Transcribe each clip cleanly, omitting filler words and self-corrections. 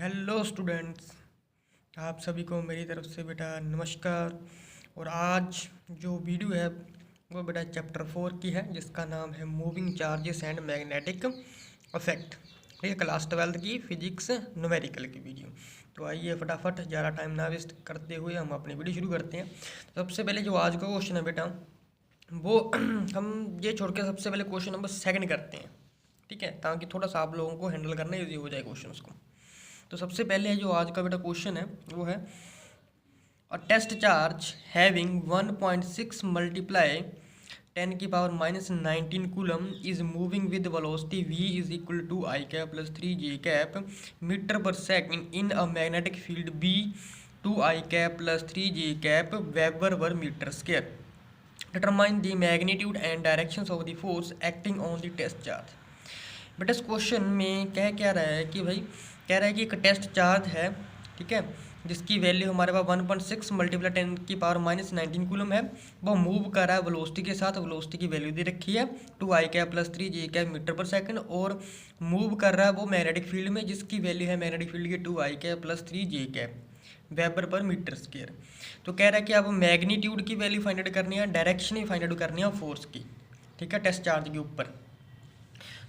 Hello students, आप सभी को मेरी तरफ से बेटा नमस्कार। और आज जो वीडियो है वो बेटा चैप्टर 4 की है, जिसका नाम है moving charges and magnetic effect. ये क्लास 12 की फिजिक्स न्यूमेरिकल की वीडियो। तो आइए फटाफट ज़्यादा टाइम ना वेस्ट करते हुए हम अपनी वीडियो शुरू करते हैं। सबसे पहले जो आज का क्वेश्चन है बेटा वो हम ये छोड़ के सबसे पहले क्वेश्चन नंबर 2 करते हैं, ठीक है, ताकि थोड़ा सा आप लोगों को हैंडल करना ईजी हो जाए क्वेश्चन को। तो सबसे पहले जो आज का बेटा क्वेश्चन है वो है a test charge having 1.6 multiply 10 की power -19 coulomb is moving with velocity v is equal to i cap plus 3 j cap metre पर second in a magnetic field b 2 i cap plus 3 j cap weber per metre square. Determine the magnitude and directions of the force acting on the test charge. But इस question में कह क्या रहा है कि भाई कह रहा है कि एक टेस्ट चार्ज है, ठीक है, जिसकी वैल्यू हमारे पास 1.6 मल्टीप्लाई 10 की पावर -19 कूलम है। वो मूव कर रहा है वेलोसिटी के साथ। वेलोसिटी की वैल्यू दे रखी है 2 i cap plus 3 j cap metre पर सेकंड, और मूव कर रहा है वो मैग्नेटिक फील्ड में, जिसकी वैल्यू है मैग्नेटिक फील्ड की 2 i cap plus 3 j cap weber per metre square. तो कह रहा है कि अब मैग्नीट्यूड की वैल्यू फाइंड आउट करनी है, डायरेक्शन ही फाइंड आउट करनी है फोर्स की, ठीक है, टेस्ट चार्ज के ऊपर।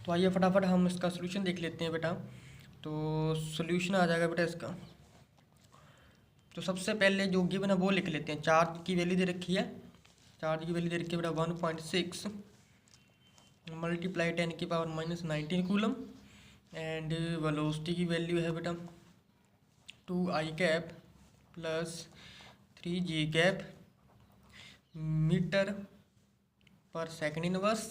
तो आइए फटाफट हम इसका सोल्यूशन देख लेते हैं बेटा। तो सोल्यूशन आ जाएगा बेटा इसका। तो सबसे पहले जो गिवन है वो लिख लेते हैं। चार्ज की वैल्यू दे रखी है, चार्ज की वैल्यू दे रखी है बेटा 1.6 मल्टीप्लाई 10 की पावर -19 कूलम, एंड वेलोसिटी की वैल्यू है बेटा 2 i cap plus 3 j cap metre पर सेकंड इनवर्स,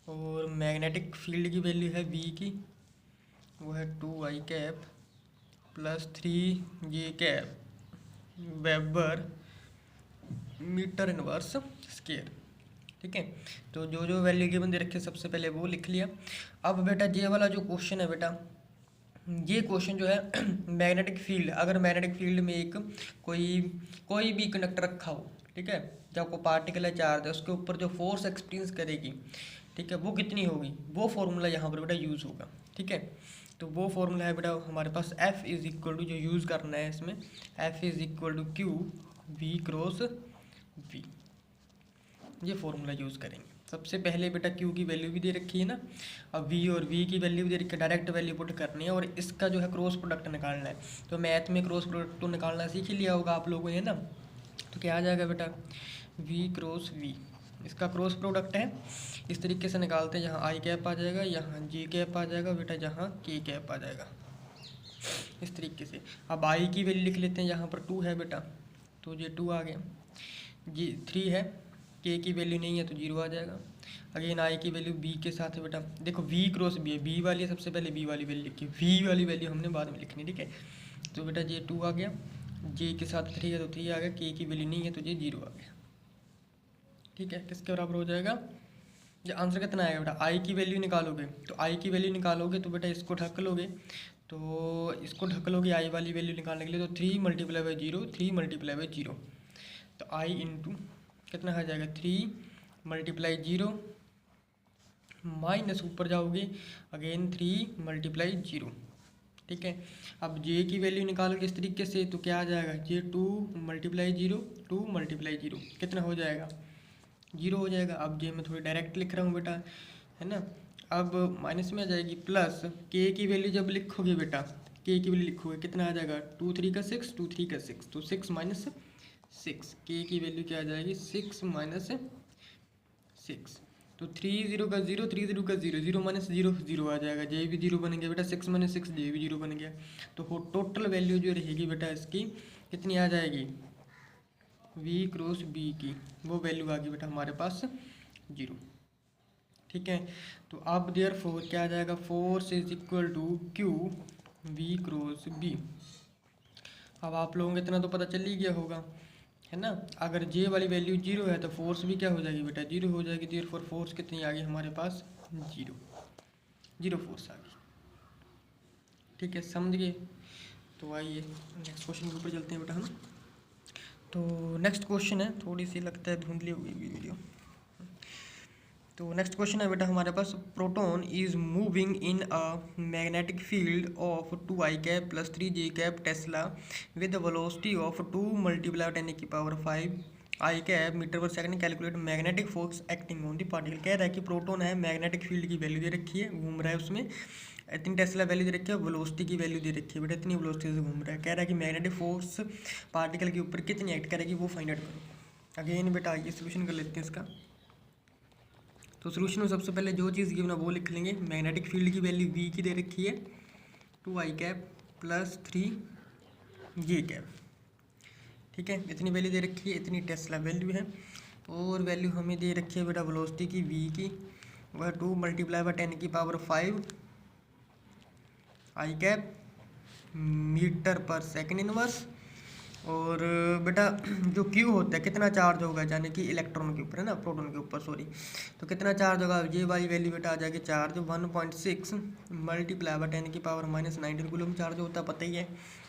और मैग्नेटिक फील्ड की वैल्यू है v की, वो है 2 i cap plus 3 j cap weber metre inverse square, ठीक है। तो जो जो वैल्यू गिवन दे रखे सबसे पहले वो लिख लिया। अब बेटा ये वाला जो क्वेश्चन है बेटा, ये क्वेश्चन जो है मैग्नेटिक फील्ड, अगर मैग्नेटिक फील्ड में एक कोई भी कंडक्टर रखा हो, ठीक है, जब कोई पार्टिकल है चार्ज है, उसके ऊपर जो फोर्स एक्सपीरियंस करेगी, ठीक है, वो कितनी होगी, वो फॉर्मूला यहाँ पर बेटा यूज़ होगा, ठीक है। तो वो फॉर्मूला है बेटा हमारे पास F इज इक्वल टू, जो यूज़ करना है इसमें, F is equal to Q V cross V, ये फॉर्मूला यूज़ करेंगे। सबसे पहले बेटा Q की वैल्यू भी दे रखी है ना, अब V और V की वैल्यू भी दे रखी है, डायरेक्ट वैल्यू पुट करनी है और इसका जो है क्रॉस प्रोडक्ट निकालना है। तो मैथ में क्रॉस प्रोडक्ट तो निकालना सीख ही लिया होगा आप लोगों ने ना। तो क्या आ जाएगा बेटा V क्रॉस V, इसका क्रॉस प्रोडक्ट है। इस तरीके से निकालते हैं, जहाँ आई कैप आ जाएगा, यहाँ जी कैप आ जाएगा बेटा, जहाँ के कैप आ जाएगा, इस तरीके से। अब आई की वैल्यू लिख लेते हैं, यहाँ पर 2 है बेटा, तो ये 2 आ गया, जी 3 है, के की वैल्यू नहीं है तो 0 आ जाएगा। अगेन आई की वैल्यू बी के साथ है बेटा, देखो वी क्रॉस बी है, बी वाली है, सबसे पहले बी वाली वैल्यू लिखी, वी वाली वैल्यू हमने बाद में लिखनी, ठीक है। तो बेटा ये 2 आ गया, जे के साथ 3 है तो 3 आ गया, के की वैल्यू नहीं है तो ये 0 आ गया, ठीक है। किसके बराबर हो जाएगा, ये आंसर कितना आएगा बेटा, आई की वैल्यू निकालोगे तो आई की वैल्यू निकालोगे तो बेटा इसको ढक लोगे, तो इसको ढक लोगे आई वाली वैल्यू निकालने के लिए, तो 3 मल्टीप्लाई बाई 0, 3 मल्टीप्लाई बाई 0, तो आई इंटू कितना आ जाएगा 3 मल्टीप्लाई 0 माइनस ऊपर जाओगे अगेन 3 मल्टीप्लाई 0, ठीक है। अब जे की वैल्यू निकालोगे इस तरीके से, तो क्या आ जाएगा, जे 2 मल्टीप्लाई 0, 2 मल्टीप्लाई 0 कितना हो जाएगा, 0 हो जाएगा। अब जे मैं थोड़ी डायरेक्ट लिख रहा हूँ बेटा, है ना। अब माइनस में आ जाएगी प्लस, के की वैल्यू जब लिखोगे बेटा, के की वैल्यू लिखोगे कितना आ जाएगा, 2 3 का 6, 2 3 का 6, तो 6 माइनस 6, के की वैल्यू क्या आ जाएगी 6 माइनस 6, तो 3 0 का 0, 3 0 का 0, 0 माइनस 0 0 आ जाएगा, जे भी 0 बन गया बेटा, 6 माइनस 6 जे भी 0 बन गया। तो टोटल वैल्यू जो रहेगी बेटा इसकी कितनी आ जाएगी, v क्रॉस b की वो वैल्यू आ गई बेटा हमारे पास 0, ठीक है। तो अब देयर फोर क्या आ जाएगा, force is equal to q v cross b। अब आप लोगों को इतना तो पता चल ही गया होगा, है ना। अगर जे वाली वैल्यू 0 है तो फोर्स भी क्या हो जाएगी बेटा, 0 हो जाएगी। देयर फोर फोर्स कितनी आ गई हमारे पास, 0 फोर्स आ गई, ठीक है, समझ गए। तो आइए नेक्स्ट क्वेश्चन के ऊपर चलते हैं बेटा हम। तो नेक्स्ट क्वेश्चन है, थोड़ी सी लगता है धुंधली हुई वीडियो, तो नेक्स्ट क्वेश्चन है बेटा हमारे पास, proton is moving in a magnetic field of 2 i cap plus 3 j cap tesla with velocity of 2 multiply 10⁵ I cap metre पर second, calculate magnetic force acting on the particle. कह रहा है कि proton है, मैग्नेटिक फील्ड की value दे रखी है, घूम रहा है उसमें, इतनी टेस्ला वैल्यू दे रखी है, वेलोसिटी की वैल्यू दे रखी है बेटा, इतनी वेलोसिटी से घूम रहा है। कह रहा है कि मैग्नेटिक फोर्स पार्टिकल के ऊपर कितनी एक्ट करेगी वो फाइंड आउट करो। अगेन बेटा आइए सोल्यूशन कर लेते हैं इसका। तो सोल्यूशन में सबसे पहले जो चीज़ गिवन है वो लिख लेंगे। मैग्नेटिक फील्ड की वैल्यू वी की दे रखी है 2 i cap plus 3 j cap, ठीक है, इतनी वैल्यू दे रखी है, इतनी टेस्ला वैल्यू है। और वैल्यू हमें दे रखी है बेटा वेलोसिटी की वी की, वह 2 multiply by 10⁵ I cap metre पर सेकंड इनवर्स। और बेटा जो Q होता है कितना चार्ज होगा, यानी कि इलेक्ट्रॉन के ऊपर है ना, प्रोटॉन के ऊपर सॉरी, तो कितना चार्ज होगा, ये वाली वैल्यू बेटा आ जाएगी charge 1.6 multiply by 10⁻⁻⁹ coulomb charge होता है, पता ही है।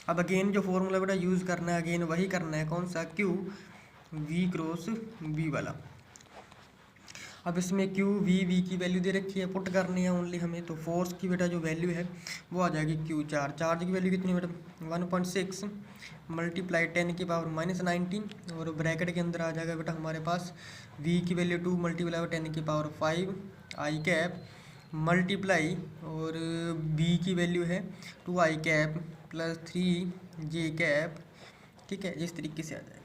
अब अगेन जो फॉर्मूला बेटा यूज़ करना है, अगेन वही करना है, कौन सा, Q V क्रॉस V वाला। अब इसमें Q V की वैल्यू दे रखी है, पुट करनी है ओनली हमें, तो फोर्स की बेटा जो वैल्यू है वो आ जाएगी Q चार्ज। चार्ज की वैल्यू कितनी बेटा 1.6 मल्टीप्लाई 10⁻⁹ और ब्रैकेट के अंदर आ जाएगा बेटा हमारे पास V की वैल्यू 2 मल्टीप्लाई 10⁵ आई कैप मल्टीप्लाई, और B की वैल्यू है 2 i cap plus 3 j cap, ठीक है, इस तरीके से आ जाएगा।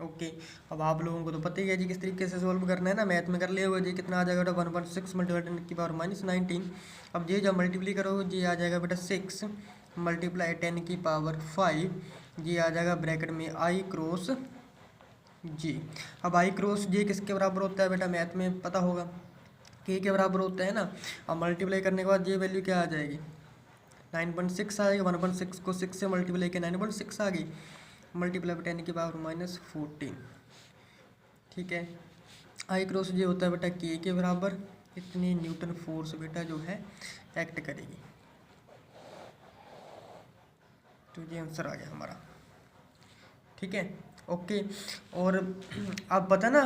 ओके अब आप लोगों को तो पता ही है जी किस तरीके से सोल्व करना है ना, मैथ में कर लिया होगा जी, कितना आ जाएगा बेटा 1.6 मल्टीप्लाई 10⁻⁻⁹। अब ये जब मल्टीप्लाई करोगे ये आ जाएगा बेटा 6 मल्टीप्लाई 10⁵, ये आ जाएगा ब्रैकेट में आई क्रॉस जी। अब आई क्रॉस जे किसके बराबर होता है बेटा, मैथ में पता होगा के बराबर होता है ना। अब मल्टीप्लाई करने के बाद ये वैल्यू क्या आ जाएगी 9.6 आ जाएगी, 1.6 को 6 से मल्टीप्लाई किया 9.6 आ गई, मल्टीप्लाई 10⁻⁻14, ठीक है। आई क्रॉस जे होता है बेटा के बराबर, इतनी न्यूटन फोर्स बेटा जो है एक्ट करेगी। तो ये आंसर आ गया हमारा, ठीक है, ओके। और अब पता ना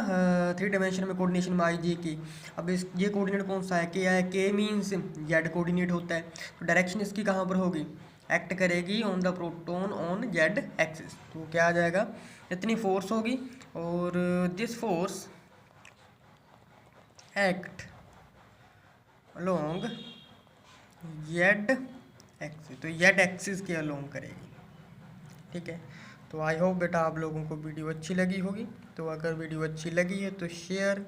3 डायमेंशन में कोऑर्डिनेशन में आई जे की, अब इस ये कोऑर्डिनेट कौन सा है, के है, के मीन्स जेड कोऑर्डिनेट होता है, तो डायरेक्शन इसकी कहाँ पर होगी, एक्ट करेगी on the proton on Z axis. तो क्या आ जाएगा, इतनी फोर्स होगी और this force act along Z axis, तो जेड एक्सिस के अलोंग करेगी, ठीक है। तो आई होप बेटा आप लोगों को वीडियो अच्छी लगी होगी। तो अगर वीडियो अच्छी लगी है तो शेयर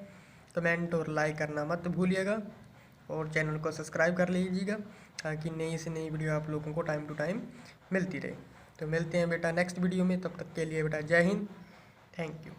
कमेंट और लाइक करना मत भूलिएगा, और चैनल को सब्सक्राइब कर लीजिएगा ताकि नई से नई वीडियो आप लोगों को टाइम टू टाइम मिलती रहे। तो मिलते हैं बेटा नेक्स्ट वीडियो में, तब तक के लिए बेटा जय हिंद, थैंक यू।